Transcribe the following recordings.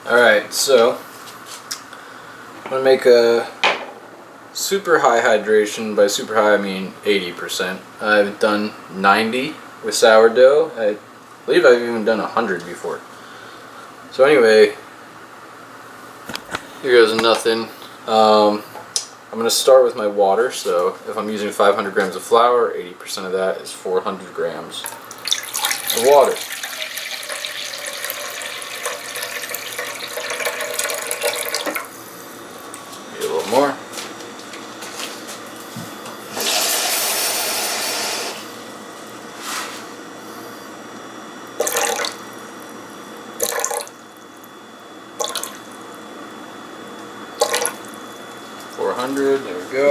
Alright, so I'm going to make a super high hydration. By super high I mean 80%. I've done 90 with sourdough. I believe I've even done 100 before. So anyway, here goes nothing. I'm going to start with my water. So if I'm using 500 grams of flour, 80% of that is 400 grams of water. Maybe a little more. There we go.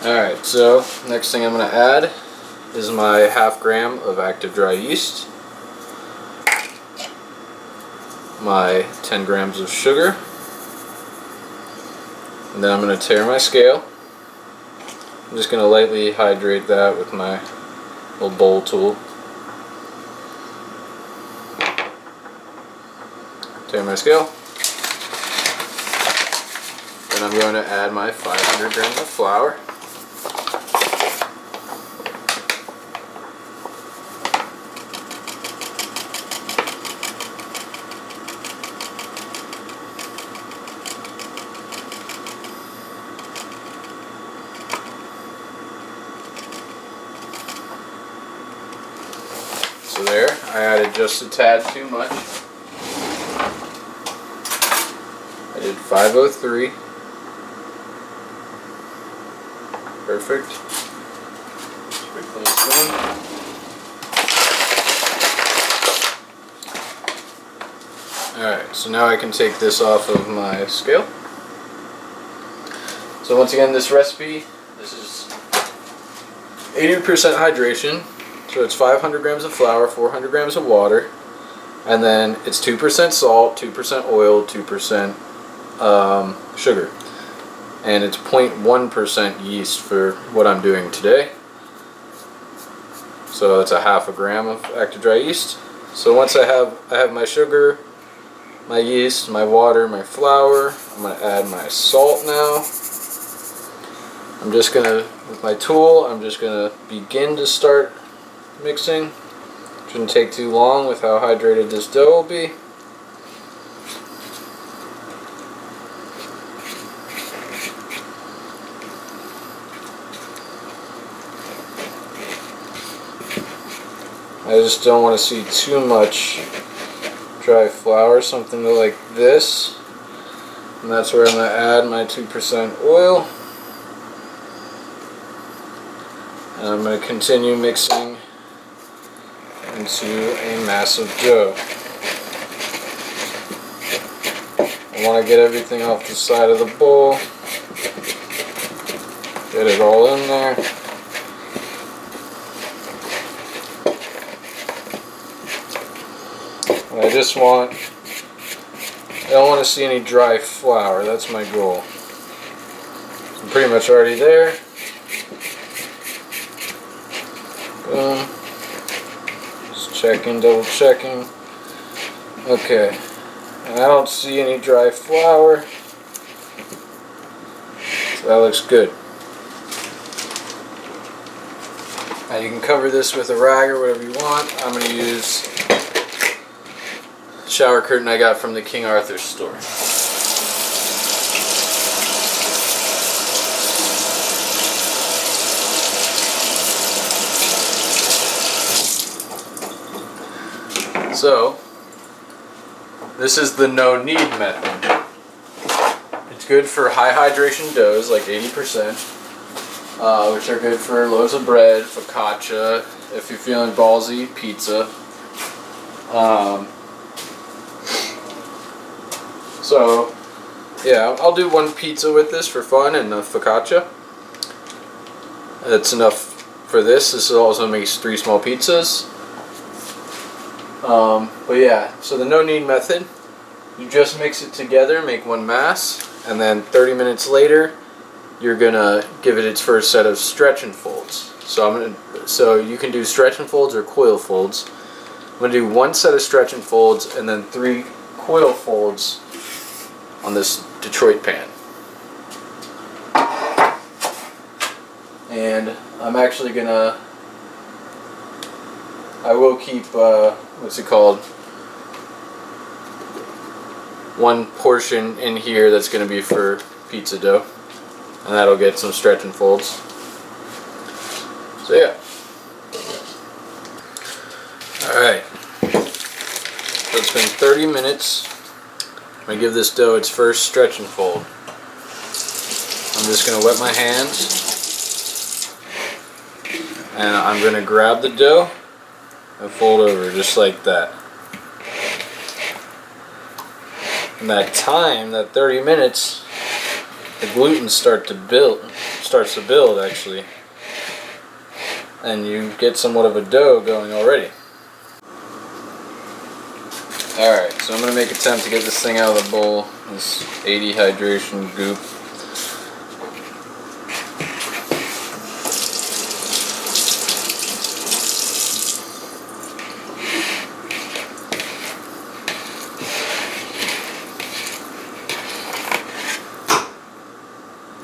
Alright, so next thing I'm going to add is my half gram of active dry yeast, my 10 grams of sugar, and then I'm going to tare my scale. I'm just going to lightly hydrate that with my little bowl tool. Tare my scale. Then I'm going to add my 500 grams of flour. So there, I added just a tad too much. I did 503. Perfect. Sprinkle this in. Alright, so now I can take this off of my scale. So once again, this recipe, this is 80% hydration. So it's 500 grams of flour, 400 grams of water, and then it's 2% salt, 2% oil, 2% sugar, and it's 0.1% yeast for what I'm doing today. So it's a half a gram of active dry yeast. So once I have my sugar, my yeast, my water, my flour, I'm going to add my salt now. I'm just going to, with my tool, I'm just going to begin to start mixing. Shouldn't take too long with how hydrated this dough will be. I just don't want to see too much dry flour, something like this. And that's where I'm going to add my 2% oil. And I'm going to continue mixing into a massive dough. I want to get everything off the side of the bowl. Get it all in there. And I don't want to see any dry flour. That's my goal. I'm pretty much already there. Boom. Just checking, double checking. Okay. And I don't see any dry flour. So that looks good. Now you can cover this with a rag or whatever you want. I'm going to use a shower curtain I got from the King Arthur store. So, this is the no-knead method. It's good for high hydration doughs, like 80%, which are good for loaves of bread, focaccia, if you're feeling ballsy, pizza. So, yeah, I'll do one pizza with this for fun and a focaccia. That's enough for this. This also makes 3 small pizzas. But yeah, so the no-knead method, you just mix it together, make one mass, and then 30 minutes later, you're gonna give it its first set of stretch and folds. So you can do stretch and folds or coil folds. I'm gonna do one set of stretch and folds and then 3 coil folds on this Detroit pan. And I'm actually gonna, I will keep, what's it called? One portion in here that's gonna be for pizza dough. And that'll get some stretch and folds. So yeah. Alright. So it's been 30 minutes. I'm gonna give this dough its first stretch and fold. I'm just gonna wet my hands. And I'm going to grab the dough and fold over just like that. And that time, that 30 minutes, the gluten starts to build actually. And you get somewhat of a dough going already. Alright, so I'm going to make an attempt to get this thing out of the bowl. This 80 hydration goop.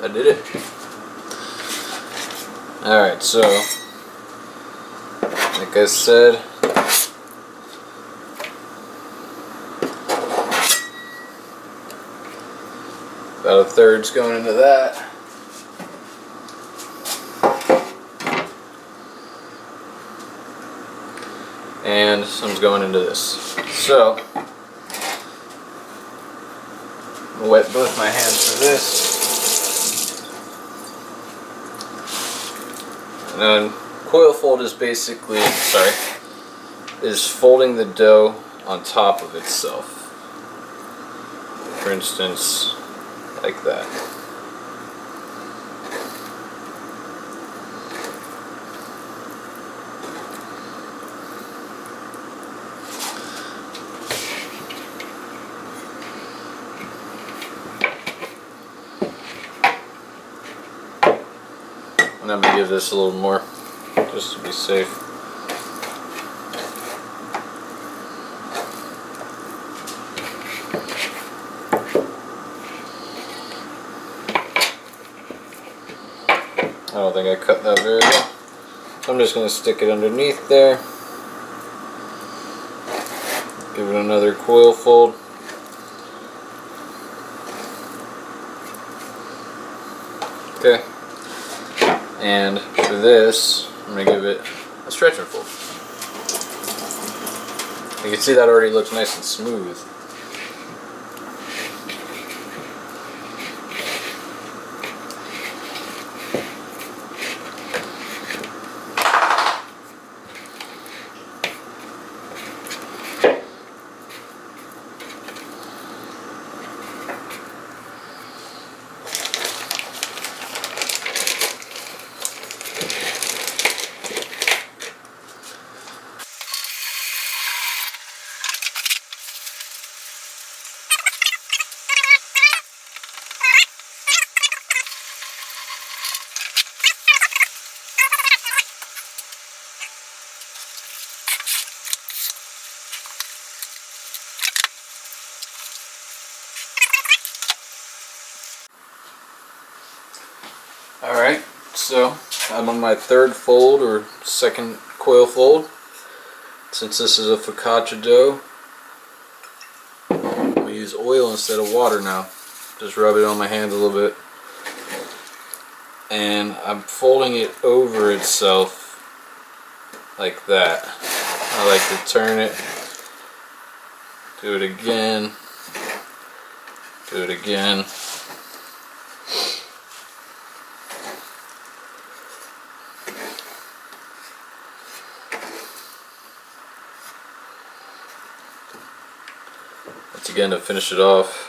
I did it. Alright, so like I said, about a third's going into that. And some's going into this. So I'll wet both my hands for this. And then coil fold is basically, is folding the dough on top of itself. For instance, like that. And I'm going to give this a little more, just to be safe. I don't think I cut that very well. So I'm just going to stick it underneath there. Give it another coil fold. Okay. And for this, I'm going to give it a stretch and fold. You can see that already looks nice and smooth. Alright, so I'm on my third fold or second coil fold. Since this is a focaccia dough, I'm going to use oil instead of water now. Just rub it on my hands a little bit. And I'm folding it over itself like that. I like to turn it, do it again, do it again. Once again to finish it off.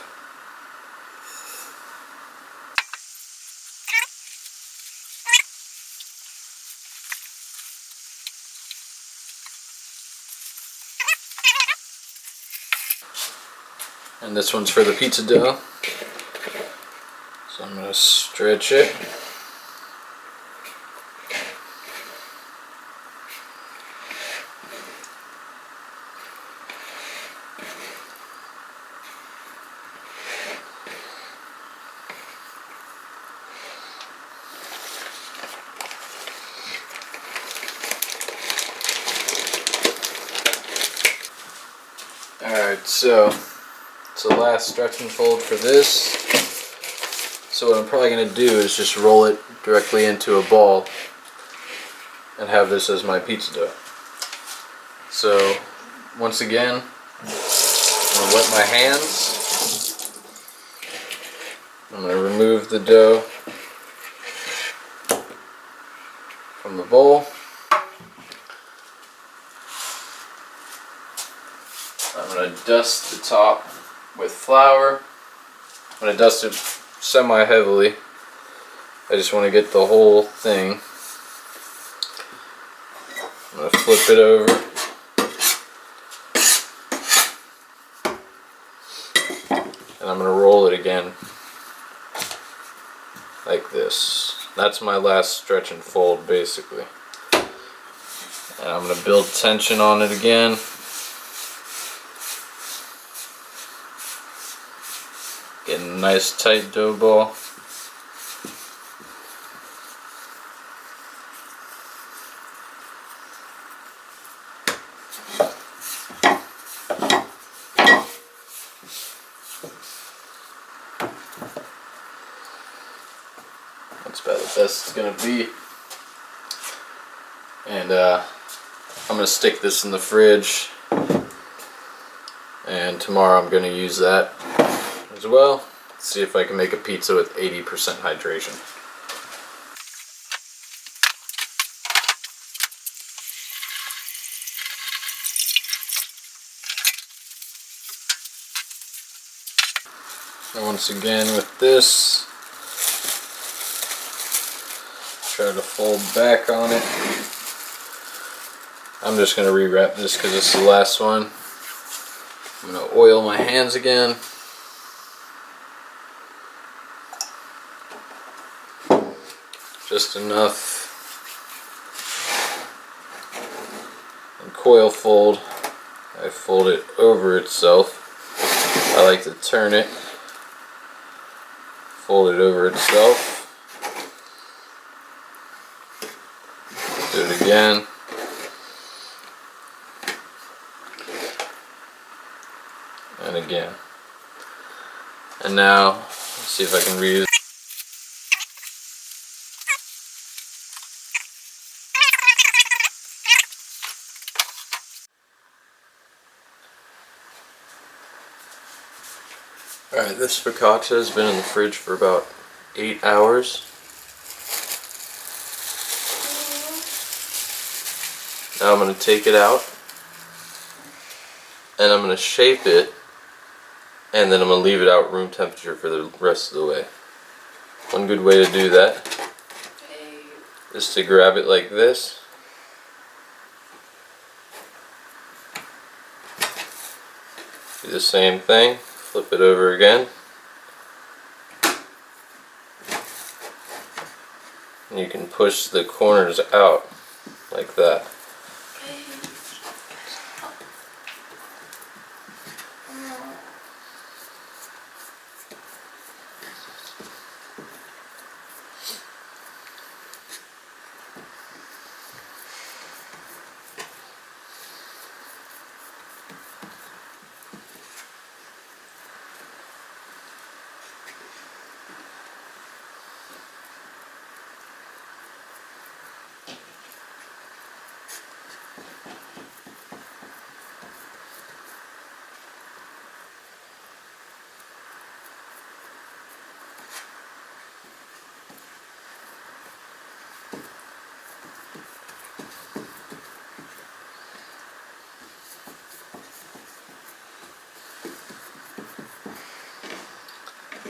And this one's for the pizza dough. So I'm going to stretch it. Alright, so it's the last stretch and fold for this. So what I'm probably going to do is just roll it directly into a ball and have this as my pizza dough. So once again, I'm going to wet my hands. I'm going to remove the dough from the bowl. I'm going to dust the top with flour. I'm going to dust it semi-heavily. I just want to get the whole thing. I'm going to flip it over. And I'm going to roll it again like this. That's my last stretch and fold basically. And I'm going to build tension on it again. Get a nice tight dough ball. That's about the best it's going to be. And I'm going to stick this in the fridge. And tomorrow I'm going to use that as well. See if I can make a pizza with 80% hydration. And once again with this, try to fold back on it. I'm just going to rewrap this because this is the last one. I'm going to oil my hands again. Just enough. And coil fold. I fold it over itself. I like to turn it. Fold it over itself. Do it again. And again. And now, let's see if I can reuse. Alright, this focaccia has been in the fridge for about 8 hours. Now I'm going to take it out and I'm going to shape it, and then I'm going to leave it out room temperature for the rest of the way. One good way to do that is to grab it like this. Do the same thing, flip it over again. And you can push the corners out like that.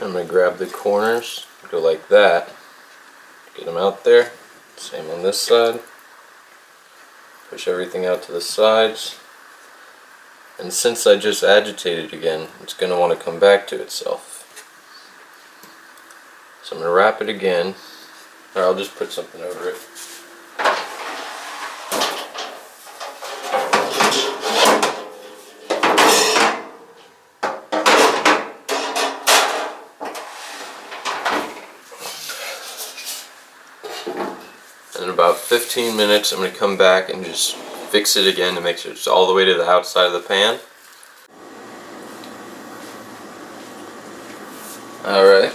I'm going to grab the corners, go like that, get them out there, same on this side, push everything out to the sides, and since I just agitated again, it's going to want to come back to itself. So I'm going to wrap it again, or I'll just put something over it. In about 15 minutes I'm going to come back and just fix it again to make sure it's all the way to the outside of the pan. Alright.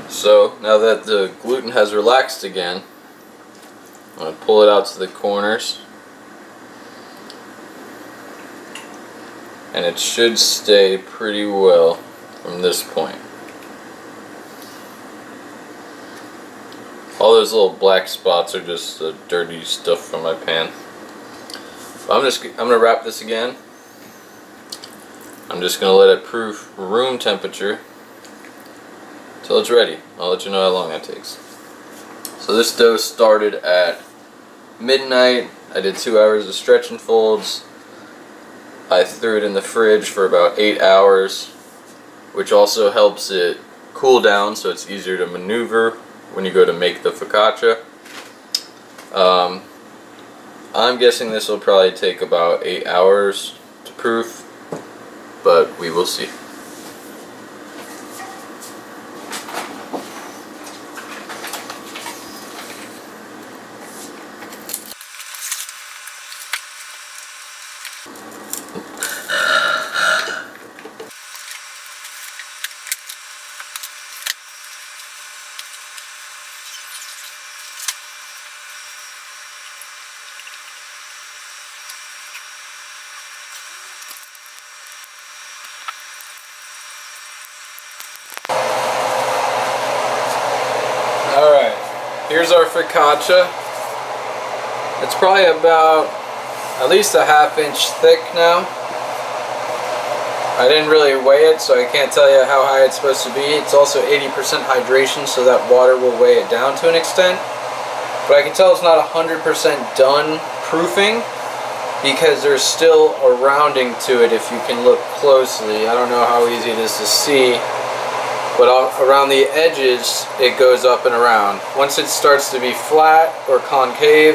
So now that the gluten has relaxed again, I'm going to pull it out to the corners. And it should stay pretty well from this point. All those little black spots are just the dirty stuff from my pan. I'm gonna wrap this again. I'm just gonna let it proof room temperature till it's ready. I'll let you know how long that takes. So this dough started at midnight. I did 2 hours of stretch and folds. I threw it in the fridge for about 8 hours, which also helps it cool down so it's easier to maneuver when you go to make the focaccia. I'm guessing this will probably take about 8 hours to proof, but we will see. Alright, here's our focaccia. It's probably about at least a ½ inch thick now. I didn't really weigh it, so I can't tell you how high it's supposed to be. It's also 80% hydration, so that water will weigh it down to an extent. But I can tell it's not 100% done proofing because there's still a rounding to it if you can look closely. I don't know how easy it is to see. But around the edges, it goes up and around. Once it starts to be flat or concave,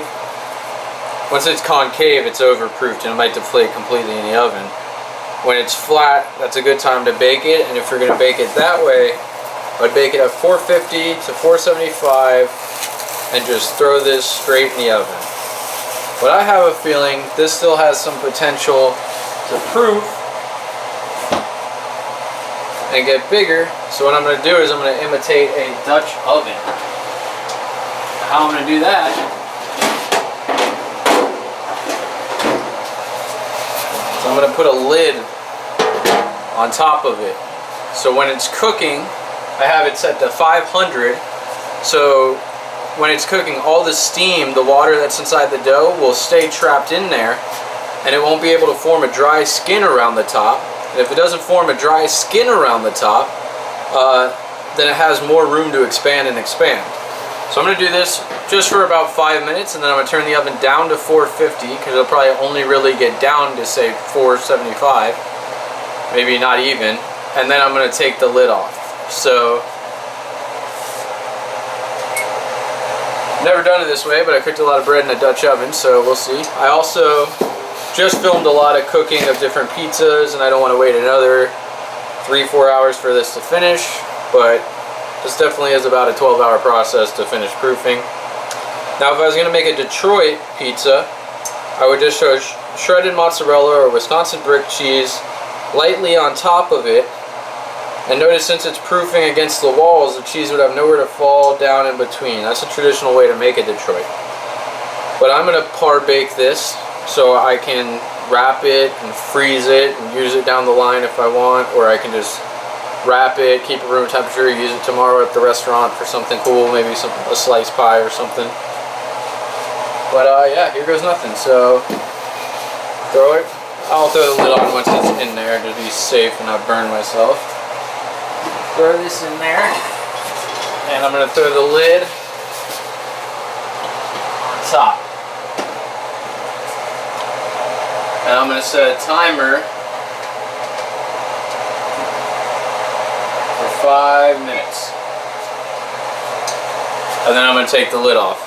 once it's concave, it's overproofed and it might deflate completely in the oven. When it's flat, that's a good time to bake it, and if you're going to bake it that way, I'd bake it at 450 to 475 and just throw this straight in the oven. But I have a feeling this still has some potential to proof and get bigger. So what I'm going to do is I'm going to imitate a Dutch oven. How I'm going to do that, so I'm going to put a lid on top of it. So when it's cooking, I have it set to 500. So when it's cooking, all the steam, the water that's inside the dough will stay trapped in there, and it won't be able to form a dry skin around the top. And if it doesn't form a dry skin around the top, then it has more room to expand and expand. So I'm going to do this just for about 5 minutes, and then I'm going to turn the oven down to 450 because it'll probably only really get down to say 475, maybe not even, and then I'm going to take the lid off. So never done it this way, but I cooked a lot of bread in a Dutch oven, so we'll see. I also just filmed a lot of cooking of different pizzas, and I don't want to wait another 3-4 hours for this to finish, but this definitely is about a 12-hour process to finish proofing. Now if I was going to make a Detroit pizza, I would just show shredded mozzarella or Wisconsin brick cheese lightly on top of it, and notice since it's proofing against the walls, the cheese would have nowhere to fall down in between. That's a traditional way to make a Detroit. But I'm going to par bake this so I can wrap it and freeze it and use it down the line if I want, or I can just wrap it, keep it room temperature, use it tomorrow at the restaurant for something cool, maybe a slice pie or something. But yeah, here goes nothing. So throw it. I'll throw the lid on once it's in there to be safe and not burn myself. Throw this in there, and I'm going to throw the lid on top. And I'm going to set a timer for 5 minutes. And then I'm going to take the lid off.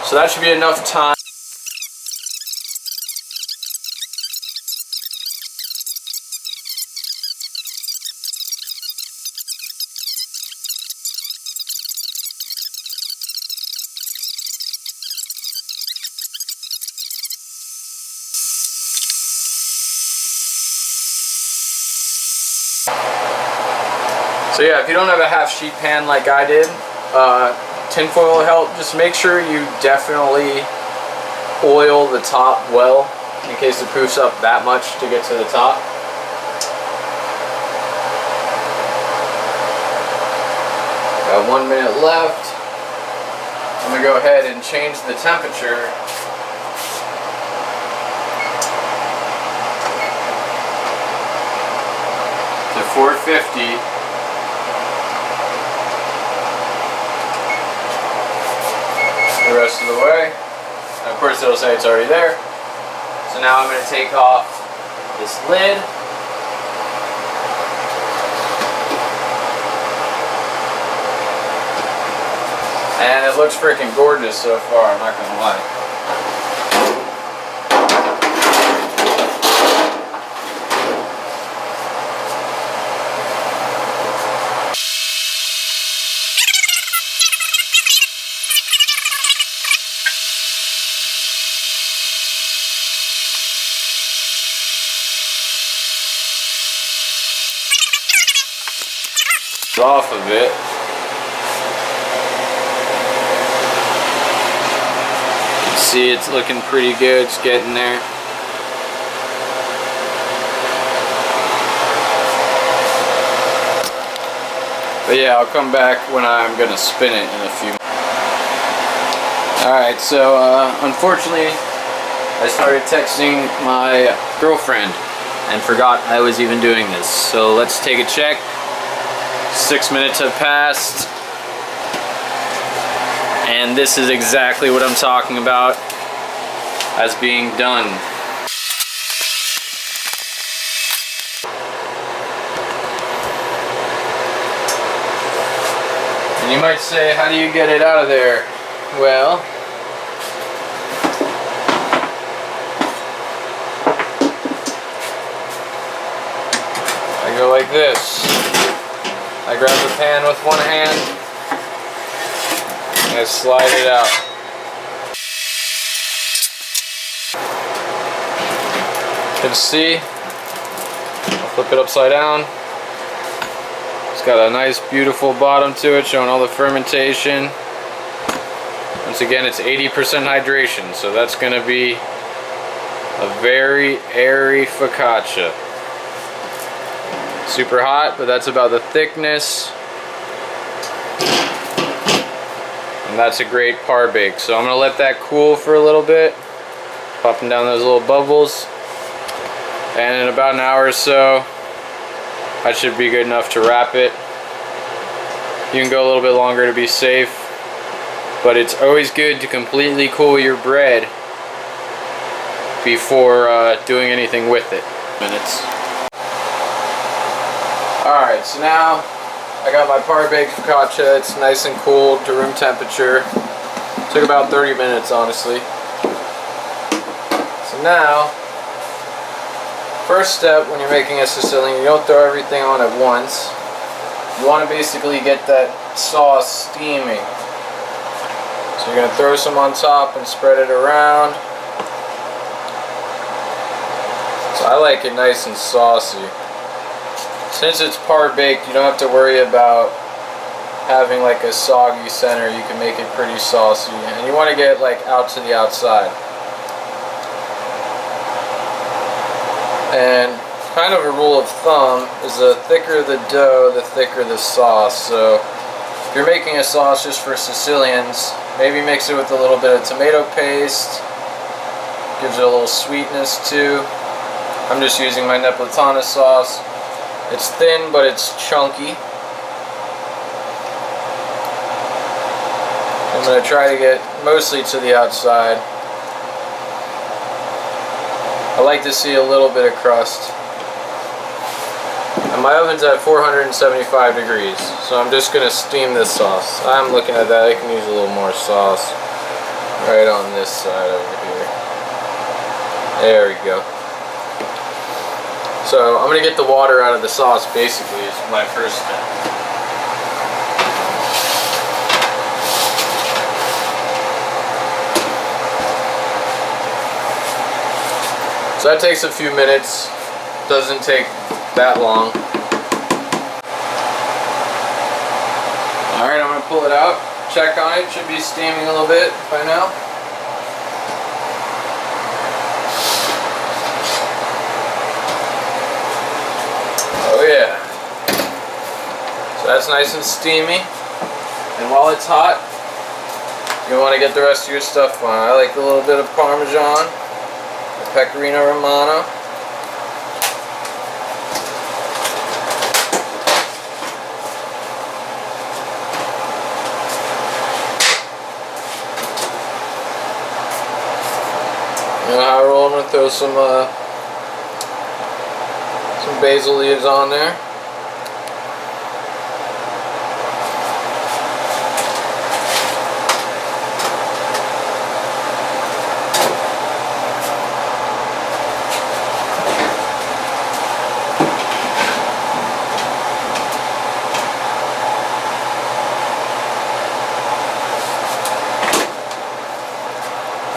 So that should be enough time. So yeah, if you don't have a half sheet pan like I did, tinfoil will help. Just make sure you definitely oil the top well in case it poofs up that much to get to the top. Got 1 minute left. I'm going to go ahead and change the temperature to 450. The rest of the way. And of course it'll say it's already there. So now I'm going to take off this lid. And it looks freaking gorgeous so far, I'm not going to lie. Off of it. See, it's looking pretty good. It's getting there. But yeah, I'll come back when I'm gonna spin it in a few. Alright, so unfortunately I started texting my girlfriend and forgot I was even doing this. So let's take a check. 6 minutes have passed. And this is exactly what I'm talking about as being done. And you might say, how do you get it out of there? Well, I go like this. I grab the pan with one hand and I slide it out. You can see, I'll flip it upside down. It's got a nice beautiful bottom to it showing all the fermentation. Once again, it's 80% hydration, so that's going to be a very airy focaccia. Super hot, but that's about the thickness. And that's a great par bake. So I'm going to let that cool for a little bit. Popping down those little bubbles. And in about an hour or so, that should be good enough to wrap it. You can go a little bit longer to be safe. But it's always good to completely cool your bread before doing anything with it. Minutes. Alright, so now I got my par baked focaccia. It's nice and cool to room temperature. Took about 30 minutes, honestly. So now, first step when you're making a Sicilian, you don't throw everything on at once. You want to basically get that sauce steaming. So you're going to throw some on top and spread it around. So I like it nice and saucy. Since it's par baked, you don't have to worry about having like a soggy center. You can make it pretty saucy, and you want to get like out to the outside. And kind of a rule of thumb is the thicker the dough, the thicker the sauce. So if you're making a sauce just for Sicilians, maybe mix it with a little bit of tomato paste. Gives it a little sweetness too. I'm just using my Napolitana sauce. It's thin, but it's chunky. I'm going to try to get mostly to the outside. I like to see a little bit of crust. And my oven's at 475 degrees, so I'm just going to steam this sauce. I'm looking at that. I can use a little more sauce right on this side over here. There we go. So I'm going to get the water out of the sauce basically is my first step. So that takes a few minutes, doesn't take that long. I'm gonna pull it out, check on it. Should be steaming a little bit by now. Oh yeah. So that's nice and steamy. And while it's hot, you want to get the rest of your stuff on. I like a little bit of Parmesan, Pecorino Romano. And I roll, I'm going to throw some basil leaves on there.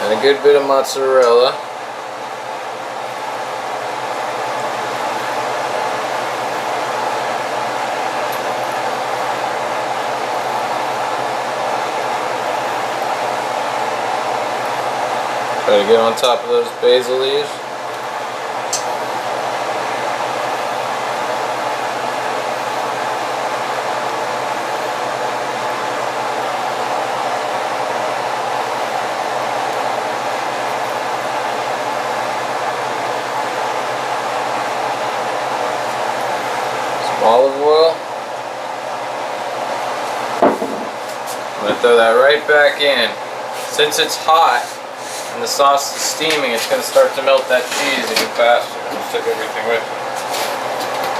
And a good bit of mozzarella. Try to get on top of those basil leaves. Olive oil. I'm going to throw that right back in. Since it's hot and the sauce is steaming, it's going to start to melt that cheese even faster. Just took everything with me.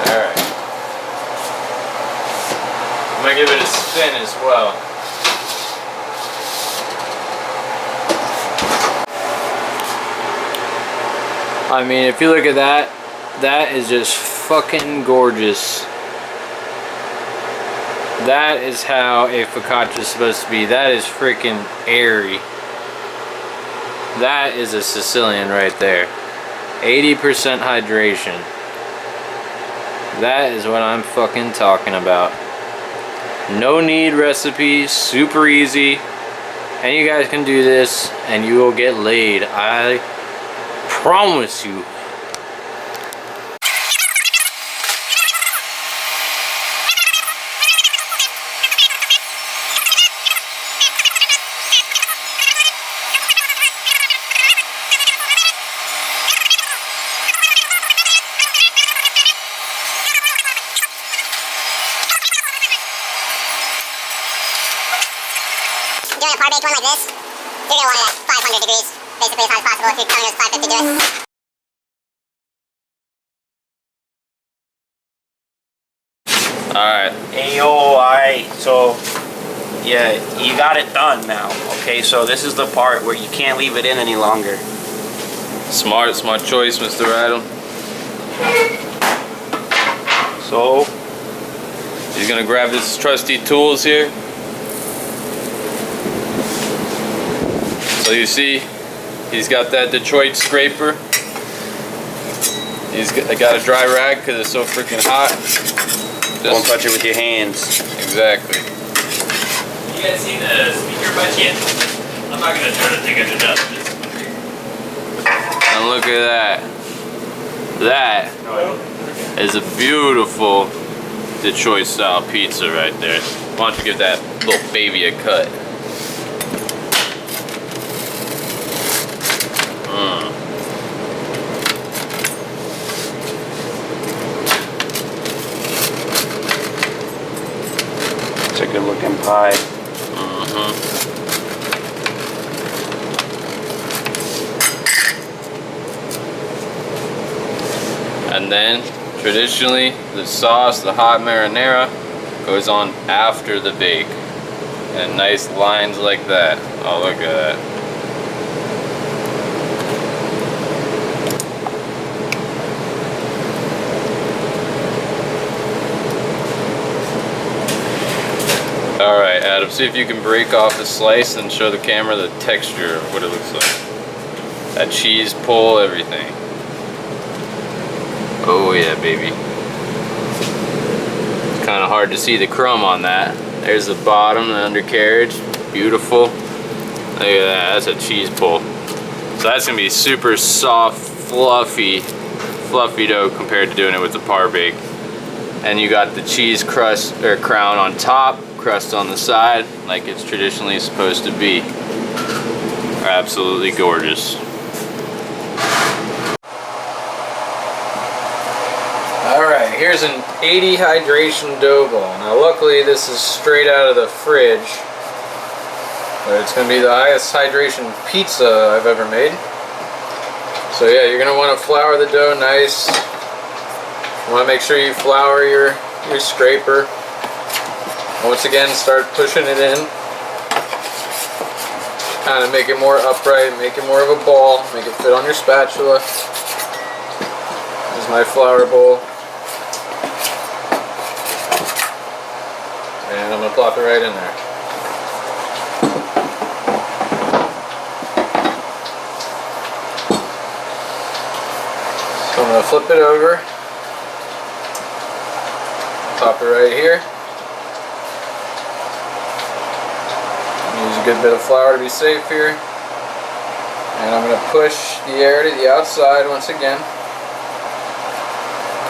Alright. I'm going to give it a spin as well. I mean, if you look at that, that is just fucking gorgeous. That is how a focaccia is supposed to be. That is freaking airy. That is a Sicilian right there. 80% hydration. That is what I'm fucking talking about. No knead recipe, super easy. And you guys can do this and you will get laid. I promise you. Doing a par-baked one like this, you're going to want it at 500 degrees, basically as hot as possible. If you're telling us 550, do it. Alright. Ayo, alright, so yeah, you got it done now. Okay, so this is the part where you can't leave it in any longer. Smart choice, Mr. Adam. So he's gonna grab his trusty tools here. So you see, he's got that Detroit scraper. I got a dry rag because it's so freaking hot. don't touch it with your hands. Exactly. You guys see the speaker by chance? I'm not gonna try to take it to dust. And look at that. That is a beautiful Detroit style pizza right there. Why don't you give that little baby a cut? It's a good looking pie. And then, traditionally, the sauce, the hot marinara, goes on after the bake. And nice lines like that. Oh, look at that. Alright, Adam, see if you can break off the slice and show the camera the texture of what it looks like. That cheese pull, everything. Oh yeah, baby. It's kind of hard to see the crumb on that. There's the bottom, the undercarriage. Beautiful. Look at that, that's a cheese pull. So that's gonna be super soft, fluffy dough compared to doing it with the par bake. And you got the cheese crust or crown on top, crust on the side, like it's traditionally supposed to be. Absolutely gorgeous. Alright, here's an 80 hydration dough ball. Now luckily this is straight out of the fridge, but it's going to be the highest hydration pizza I've ever made. So yeah, you're going to want to flour the dough nice. You want to make sure you flour your scraper. Once again, start pushing it in. Kind of make it more upright, make it more of a ball, make it fit on your spatula. Here's my flour bowl. And I'm going to plop it right in there. So I'm going to flip it over. Pop it right here. Use a good bit of flour to be safe here. And I'm going to push the air to the outside once again.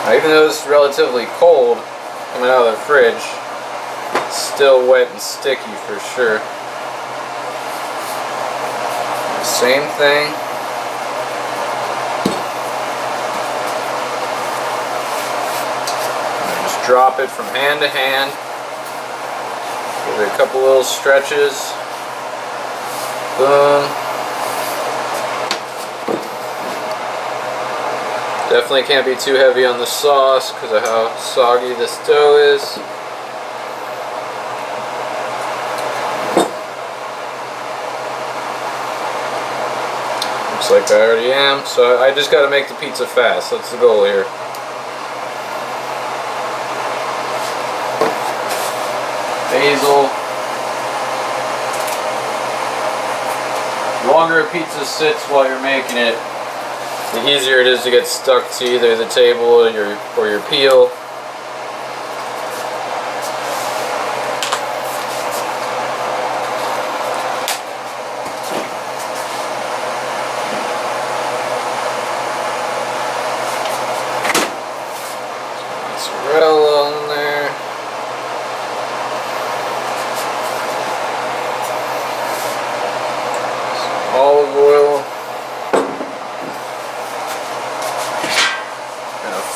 Now, even though this is relatively cold coming out of the fridge, it's still wet and sticky for sure. Same thing. Just drop it from hand to hand. Give it a couple little stretches. Boom. Definitely can't be too heavy on the sauce because of how soggy this dough is. Looks like I already am, so I just got to make the pizza fast. That's the goal here. Basil. The longer a pizza sits while you're making it, the easier it is to get stuck to either the table or your peel. Mozzarella in there. Some olive oil.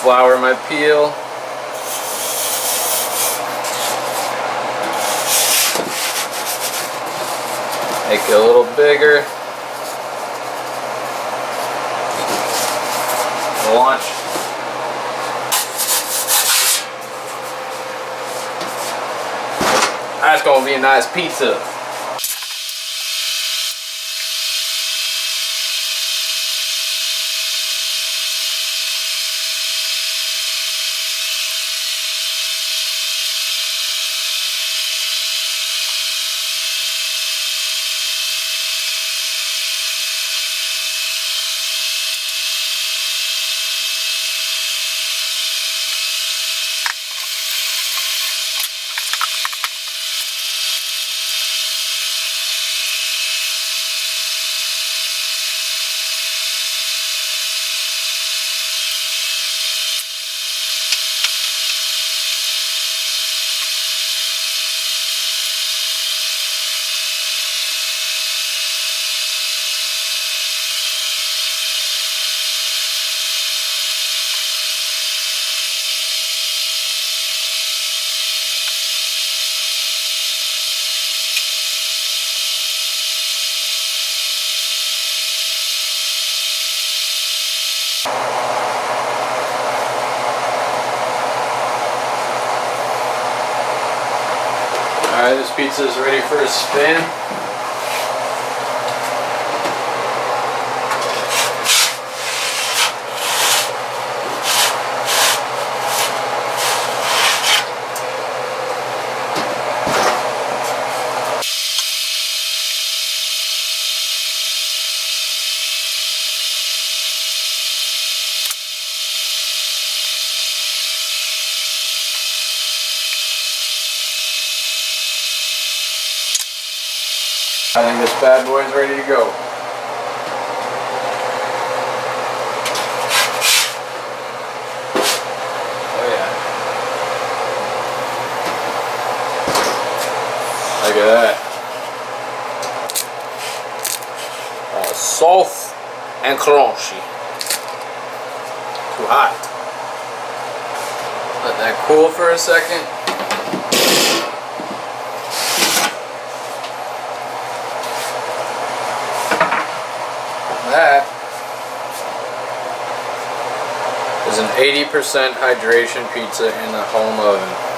Flour my peel. Make it a little bigger. Launch. That's gonna be a nice pizza. Alright, this pizza is ready for a spin. bad boy is ready to go. Oh yeah. Look at that. Soft and crunchy. Too hot. Let that cool for a second. That is an 80% hydration pizza in the home oven.